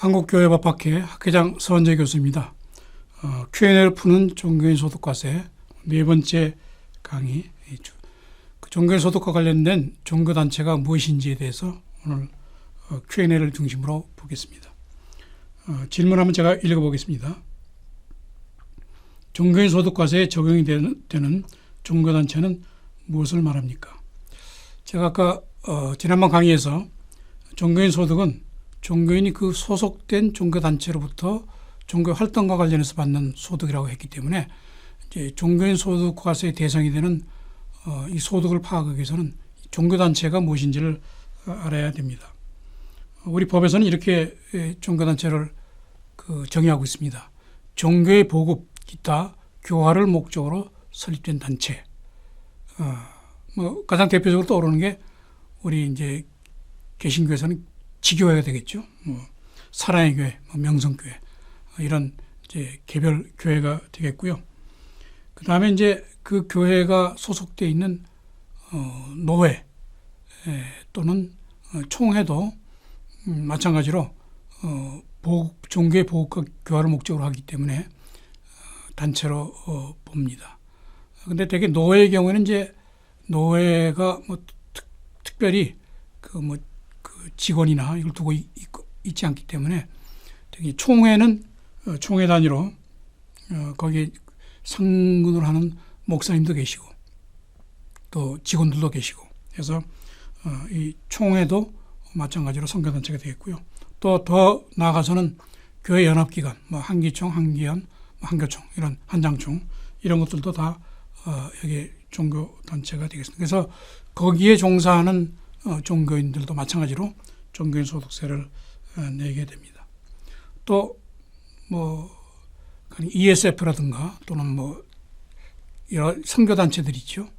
한국교회법학회 학회장 서원재 교수입니다. Q&A를 푸는 종교인 소득과세 네 번째 강의, 종교인 소득과 관련된 종교단체가 무엇인지에 대해서 오늘 Q&A를 중심으로 보겠습니다. 질문 한번 제가 읽어보겠습니다. 종교인 소득과세에 적용이 되는 종교단체는 무엇을 말합니까? 제가 아까 지난번 강의에서 종교인 소득은 종교인이 그 소속된 종교단체로부터 종교 활동과 관련해서 받는 소득이라고 했기 때문에 이제 종교인 소득과세의 대상이 되는 이 소득을 파악하기 위해서는 종교단체가 무엇인지를 알아야 됩니다. 우리 법에서는 이렇게 종교단체를 정의하고 있습니다. 종교의 보급, 기타, 교화를 목적으로 설립된 단체. 가장 대표적으로 떠오르는 게 우리 이제 개신교에서는 지교회가 되겠죠. 사랑의 교회, 명성교회 이런 이제 개별 교회가 되겠고요. 그 다음에 이제 그 교회가 소속되어 있는 노회 또는 총회도 마찬가지로 종교의 보급과 교화를 목적으로 하기 때문에 단체로 봅니다. 근데 되게 노회의 경우에는 이제 노회가 특별히 그 직원이나 이걸 두고 있지 않기 때문에 특히 총회는 총회 단위로 거기에 상근을 하는 목사님도 계시고 또 직원들도 계시고 해서 이 총회도 마찬가지로 선교단체가 되겠고요. 또 더 나아가서는 교회 연합기관, 한기총, 한기연, 한교총 이런 한장총 이런 것들도 다 여기 종교단체가 되겠습니다. 그래서 거기에 종사하는 종교인들도 마찬가지로 종교인 소득세를 내게 됩니다. 또 ESF라든가 또는 여러 선교단체들이 있죠.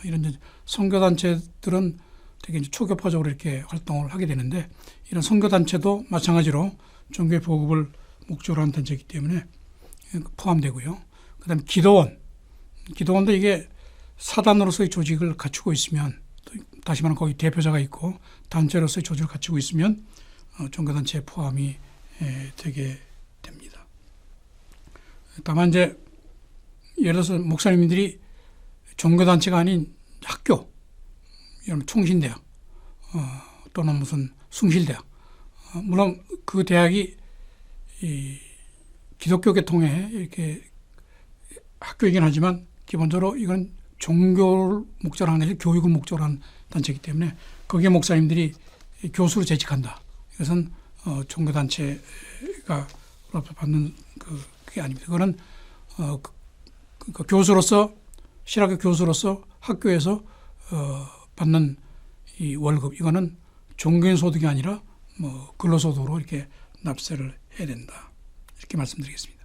이런 선교단체들은 되게 이제 초교파적으로 이렇게 활동을 하게 되는데 이런 선교단체도 마찬가지로 종교의 보급을 목적으로 하는 단체이기 때문에 포함되고요. 그 다음에 기도원도 이게 사단으로서의 조직을 갖추고 있으면 다시 말하면 거기 대표자가 있고 단체로서의 조직을 갖추고 있으면 종교단체에 포함이 되게 됩니다. 다만 이제 예를 들어서 목사님들이 종교단체가 아닌 학교, 총신대학 또는 무슨 숭실대학 물론 그 대학이 이 기독교 계통의 이렇게 학교이긴 하지만 기본적으로 이건 종교를 목적으로 하는 게 아니라 교육을 목적으로 하는 단체이기 때문에 거기에 목사님들이 교수로 재직한다. 이것은 종교단체가 받는 그게 아닙니다. 그거는 교수로서 실학교 교수로서 학교에서 받는 이 월급 이거는 종교인 소득이 아니라 근로소득으로 이렇게 납세를 해야 된다. 이렇게 말씀드리겠습니다.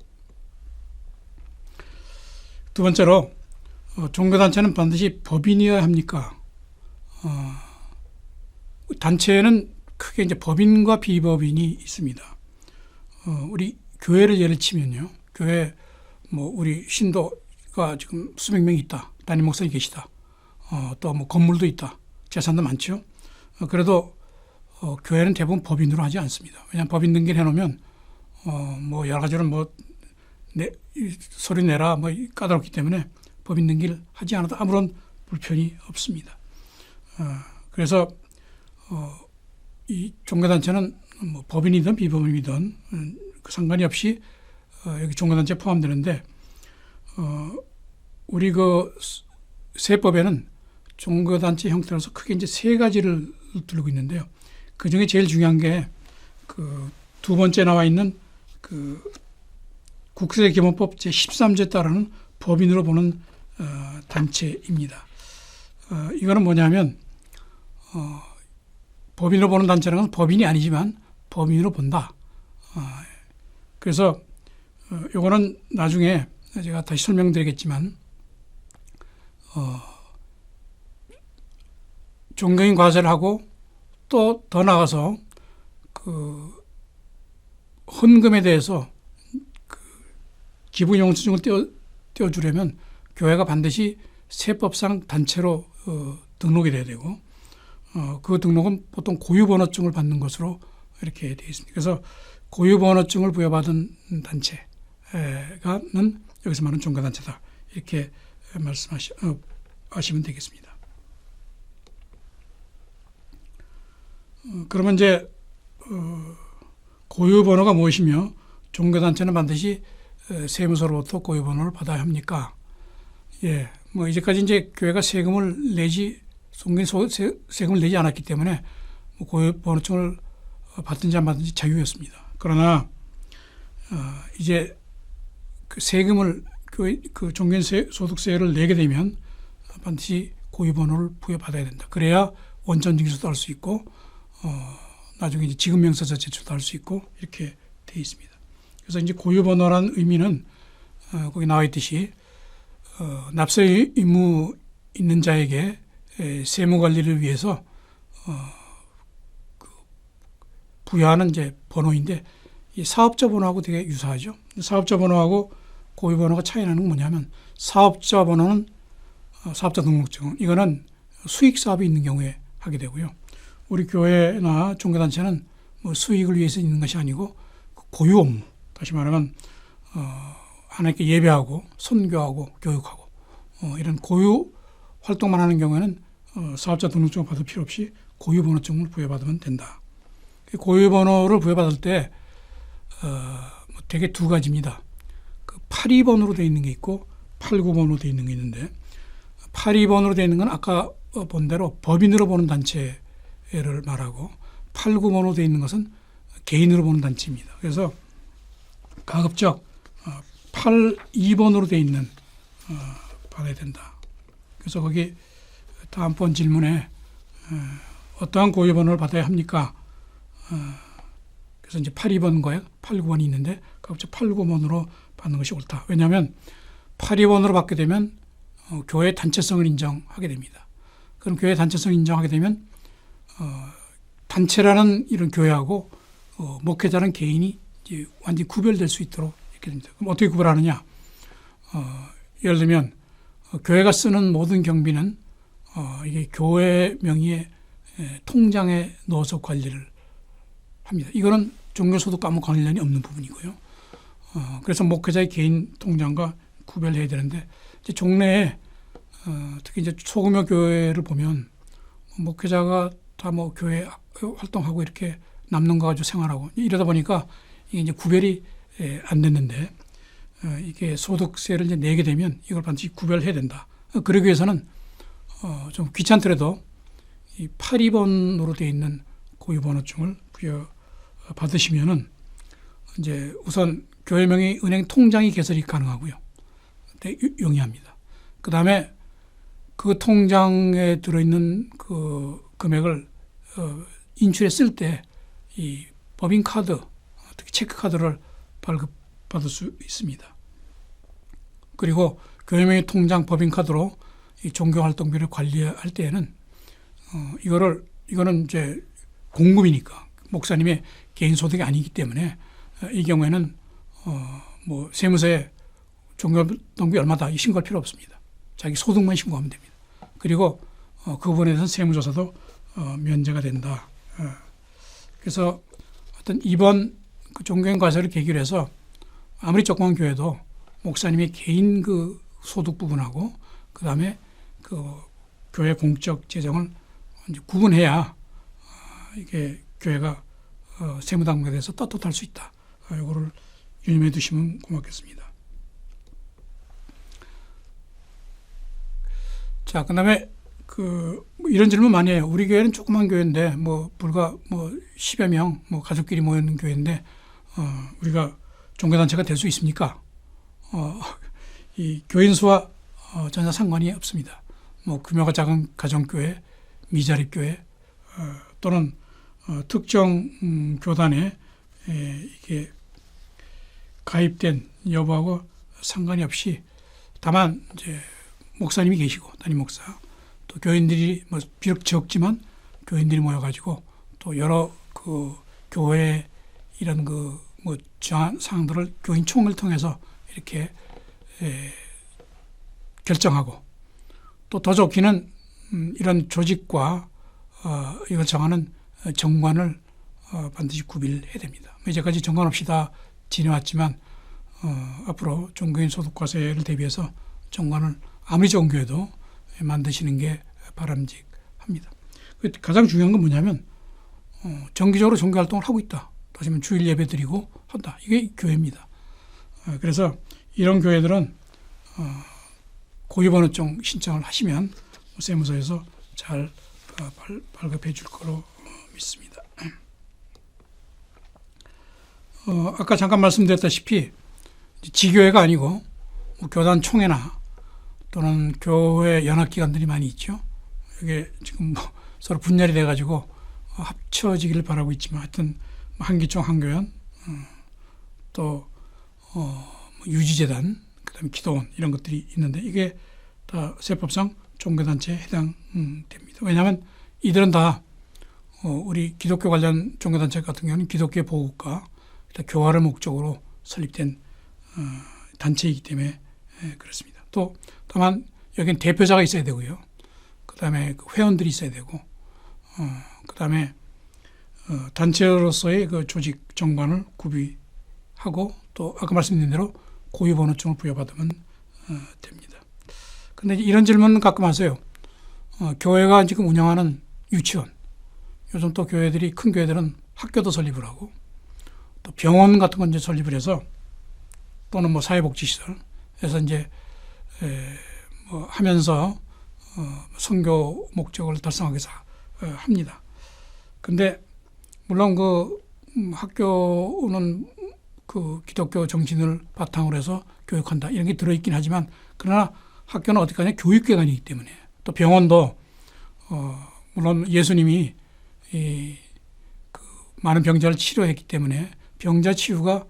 두 번째로 종교단체는 반드시 법인이어야 합니까? 단체에는 크게 이제 법인과 비법인이 있습니다. 우리 교회를 예를 치면요. 교회 우리 신도가 지금 수백 명이 있다. 담임 목사님이 계시다. 또 건물도 있다. 재산도 많죠. 그래도 교회는 대부분 법인으로 하지 않습니다. 왜냐하면 법인 등기를 해놓으면 여러 가지로 서류 내라 까다롭기 때문에 법인 등기를 하지 않아도 아무런 불편이 없습니다. 그래서 이 종교단체는 법인이든 비법인이든 상관이 없이 여기 종교단체에 포함되는데 우리 세법에는 종교단체 형태로서 크게 이제 세 가지를 두르고 있는데요. 그 중에 제일 중요한 게 두 번째 나와 있는 국세기본법 제13조에 따르는 법인으로 보는 단체입니다. 이거는 뭐냐면 법인으로 보는 단체라는 건 법인이 아니지만 법인으로 본다. 그래서 이거는 나중에 제가 다시 설명드리겠지만 종교인 과세를 하고 또 더 나가서 헌금에 대해서 기부 영수증을 떼어주려면 교회가 반드시 세법상 단체로 등록이 돼야 되고 그 등록은 보통 고유번호증을 받는 것으로 이렇게 되어 있습니다. 그래서 고유번호증을 부여받은 단체가는 여기서 말하는 종교단체다. 이렇게 말씀하시면 되겠습니다. 그러면 이제 고유번호가 무엇이며 종교단체는 반드시 세무서로부터 고유번호를 받아야 합니까? 예, 뭐 이제까지 이제 교회가 세금을 내지 세금을 내지 않았기 때문에 뭐 고유번호증을 받든지 안 받든지 자유였습니다. 그러나 이제 그 세금을 그 종교소득세를 내게 되면 반드시 고유번호를 부여받아야 된다. 그래야 원천징수도 할 수 있고 나중에 이제 지급명세서 제출도 할 수 있고 이렇게 돼 있습니다. 그래서 이제 고유번호라는 의미는 거기 나와 있듯이 납세 의무 있는 자에게 세무 관리를 위해서 부여하는 이제 번호인데 이 사업자 번호하고 되게 유사하죠. 사업자 번호하고 고유번호가 차이 나는 건 뭐냐면 사업자 번호는 사업자 등록증 이거는 수익 사업이 있는 경우에 하게 되고요. 우리 교회나 종교단체는 뭐 수익을 위해서 있는 것이 아니고 고유 업무, 다시 말하면 하나님께 예배하고 선교하고 교육하고 이런 고유 활동만 하는 경우에는 사업자 등록증을 받을 필요 없이 고유번호증을 부여받으면 된다. 고유번호를 부여받을 때 되게 두 가지입니다. 그 82번으로 되어 있는 게 있고 89번으로 되어 있는 게 있는데 82번으로 되어 있는 건 아까 본 대로 법인으로 보는 단체를 말하고 89번으로 되어 있는 것은 개인으로 보는 단체입니다. 그래서 가급적 82번으로 되어 있는 받아야 된다. 그래서 거기 다음번 질문에 어떠한 고유번호를 받아야 합니까? 그래서 이제 82번과 89번이 있는데 가급적 89번으로 받는 것이 옳다. 왜냐하면 82번으로 받게 되면 교회 단체성을 인정하게 됩니다. 그럼 교회 단체성 인정하게 되면 단체라는 이런 교회하고 목회자라는 개인이 이제 완전히 구별될 수 있도록 이렇게 됩니다. 그럼 어떻게 구별하느냐? 예를 들면 교회가 쓰는 모든 경비는 이게 교회 명의의 통장에 넣어서 관리를 합니다. 이거는 종교소득과는 관련이 없는 부분이고요. 그래서 목회자의 개인 통장과 구별해야 되는데 이제 종래에 특히 이제 소규모 교회를 보면 목회자가 다 뭐 교회 활동하고 이렇게 남는 거 가지고 생활하고 이러다 보니까 이게 이제 구별이 안 됐는데 이게 소득세를 이제 내게 되면 이걸 반드시 구별해야 된다. 그러기 위해서는 좀 귀찮더라도 이 82번으로 되어 있는 고유번호증을 받으시면은 이제 우선 교회명의 은행 통장이 개설이 가능하고요. 용이합니다. 그 다음에 그 통장에 들어있는 그 금액을 인출에 쓸 때 이 법인카드, 특히 체크카드를 발급받을 수 있습니다. 그리고 교회명의 통장 법인카드로 이 종교활동비를 관리할 때에는 이거는 이제 공금이니까 목사님의 개인 소득이 아니기 때문에 이 경우에는 뭐 세무서에 종교활동비 얼마다 신고할 필요 없습니다. 자기 소득만 신고하면 됩니다. 그리고 그 부분에 대해서는 세무조사도 면제가 된다. 그래서 어떤 이번 그 종교인 과세를 계기로 해서 아무리 조그만 교회도 목사님의 개인 그 소득 부분하고 그 다음에 그 교회 공적 재정을 이제 구분해야 이게 교회가 세무당국에 대해서 떳떳할 수 있다. 이거를 유념해 두시면 고맙겠습니다. 자, 그다음에 뭐 이런 질문 많이 해요. 우리 교회는 조그만 교회인데 뭐 불과 뭐 10여 명 뭐 가족끼리 모여 있는 교회인데 우리가 종교단체가 될 수 있습니까? 이 교인 수와 전혀 상관이 없습니다. 뭐 규모가 작은 가정교회, 미자립교회 또는 특정 교단에 이게 가입된 여부하고 상관이 없이 다만 이제 목사님이 계시고 담임 목사 또 교인들이 뭐 비록 적지만 교인들이 모여가지고 또 여러 그 교회 이런 그 뭐 사항들을 교인 총을 통해서 이렇게 결정하고 또 더 좋기는 이런 조직과 이걸 정하는 정관을 반드시 구비를 해야 됩니다. 이제까지 정관 없이 다 지내왔지만 앞으로 종교인 소득과세를 대비해서 정관을 아무리 좋은 교회도 만드시는 게 바람직합니다. 가장 중요한 건 뭐냐면 정기적으로 종교활동을 하고 있다. 다시 말하면 주일 예배 드리고 한다. 이게 교회입니다. 그래서 이런 교회들은 고유번호증 신청을 하시면 세무서에서 잘 발급해 줄 거로 믿습니다. 아까 잠깐 말씀드렸다시피 지교회가 아니고 교단 총회나 또는 교회 연합기관들이 많이 있죠. 이게 지금 서로 분열이 돼가지고 합쳐지기를 바라고 있지만 하여튼 한기총, 한교연, 또 유지재단, 그다음에 기도원 이런 것들이 있는데 이게 다 세법상 종교단체에 해당됩니다. 왜냐하면 이들은 다 우리 기독교 관련 종교단체 같은 경우는 기독교의 보국과 교화를 목적으로 설립된 단체이기 때문에 그렇습니다. 또 다만 여기는 대표자가 있어야 되고요. 그다음에 회원들이 있어야 되고 그다음에 단체로서의 그 조직 정관을 구비하고 또 아까 말씀드린 대로 고유번호증을 부여받으면 됩니다. 그런데 이런 질문은 가끔 하세요. 교회가 지금 운영하는 유치원, 요즘 또 교회들이 큰 교회들은 학교도 설립을 하고 또 병원 같은 건 이제 설립을 해서 또는 뭐 사회복지시설 해서 이제 하면서 선교 목적을 달성하기 위해서 합니다. 근데 물론 그 학교는 그 기독교 정신을 바탕으로 해서 교육한다 이런 게 들어있긴 하지만 그러나 학교는 어디까지나 교육기관이기 때문에 또 병원도 물론 예수님이 그 많은 병자를 치료했기 때문에 병자 치유가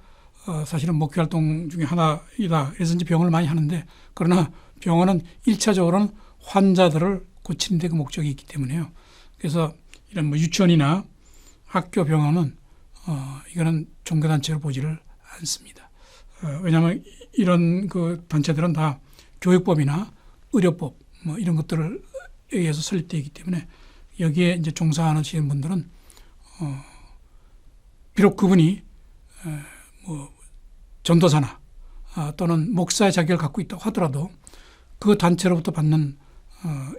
사실은 목회활동 중에 하나이다. 그래서 이제 병을 많이 하는데 그러나 병원은 1차적으로는 환자들을 고치는 데 그 목적이 있기 때문에요. 그래서 이런 뭐 유치원이나 학교 병원은 이거는 종교단체로 보지를 않습니다. 왜냐하면 이런 그 단체들은 다 교육법이나 의료법 뭐 이런 것들을 의해서 설립되어 있기 때문에 여기에 이제 종사하시는 분들은 비록 그분이 뭐 전도사나 또는 목사의 자격을 갖고 있다고 하더라도 그 단체로부터 받는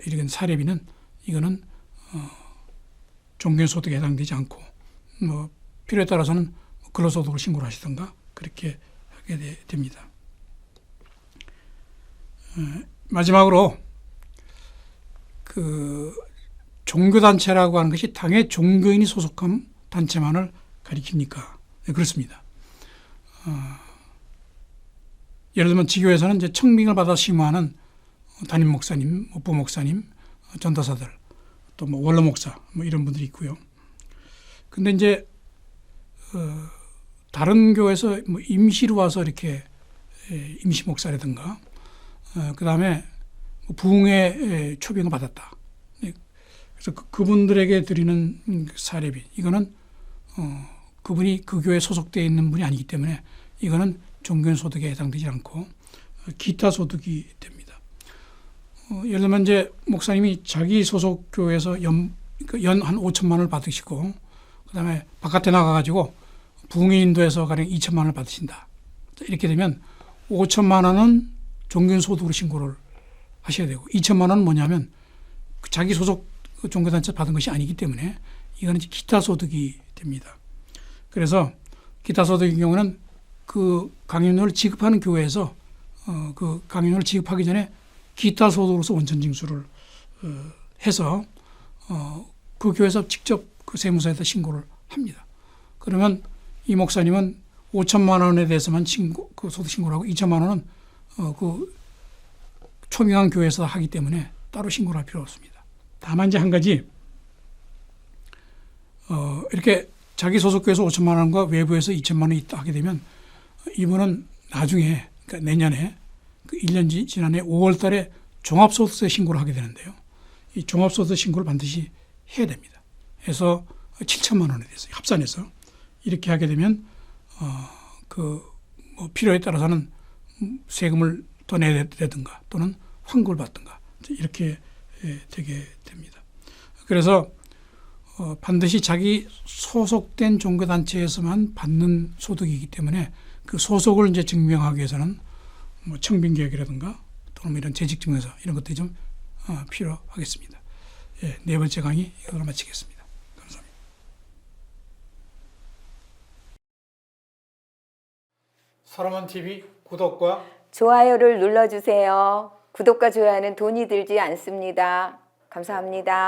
이런 사례비는 이거는 종교소득에 해당되지 않고 뭐 필요에 따라서는 근로소득을 신고를 하시던가 그렇게 하게 됩니다. 마지막으로 그 종교단체라고 하는 것이 당의 종교인이 소속한 단체만을 가리킵니까? 네, 그렇습니다. 예를 들면 지교에서는 이제 청빙을 받아 심호하는 담임 목사님, 부목사님, 전도사들, 또 뭐 원로 목사, 뭐 이런 분들이 있고요. 근데 이제 다른 교회에서 뭐 임시로 와서 이렇게 임시 목사라든가, 그 다음에 부흥회 초빙을 받았다. 그래서 그분들에게 드리는 사례비, 이거는 그분이 그 교회에 소속되어 있는 분이 아니기 때문에 이거는 종교인 소득에 해당되지 않고 기타 소득이 됩니다. 예를 들면 이제 목사님이 자기 소속 교회에서 연 한 5천만 원을 받으시고 그다음에 바깥에 나가가지고 부흥회 인도에서 가령 2천만 원을 받으신다. 이렇게 되면 5천만 원은 종교인 소득으로 신고를 하셔야 되고 2천만 원은 뭐냐면 자기 소속 종교단체 받은 것이 아니기 때문에 이거는 기타 소득이 됩니다. 그래서 기타 소득의 경우는 그 강연료를 지급하는 교회에서 그 강연료를 지급하기 전에 기타 소득으로서 원천 징수를 해서 그 교회에서 직접 그 세무서에다 신고를 합니다. 그러면 이 목사님은 5천만 원에 대해서만 그 소득 신고를 하고 2천만 원은 그 초명한 교회에서 하기 때문에 따로 신고를 할 필요 없습니다. 다만 이제 한 가지 이렇게 자기 소속교회에서 5천만 원과 외부에서 2천만 원이 있다 하게 되면 이분은 나중에 그러니까 내년에 그 1년 지난해 5월 달에 종합소득세 신고를 하게 되는데요. 이 종합소득세 신고를 반드시 해야 됩니다. 해서 7천만 원에 대해서 합산해서 이렇게 하게 되면 뭐 필요에 따라서는 세금을 더 내든가 또는 환급을 받든가 이렇게 되게 됩니다. 그래서 반드시 자기 소속된 종교단체에서만 받는 소득이기 때문에 그 소속을 이제 증명하기 위해서는 뭐 청빙개혁이라든가 또는 뭐 이런 재직증명서 이런 것들이 좀 필요하겠습니다. 예, 네 번째 강의 이걸로 마치겠습니다. 감사합니다. 사로만 TV 구독과 좋아요를 눌러주세요. 구독과 좋아요는 돈이 들지 않습니다. 감사합니다.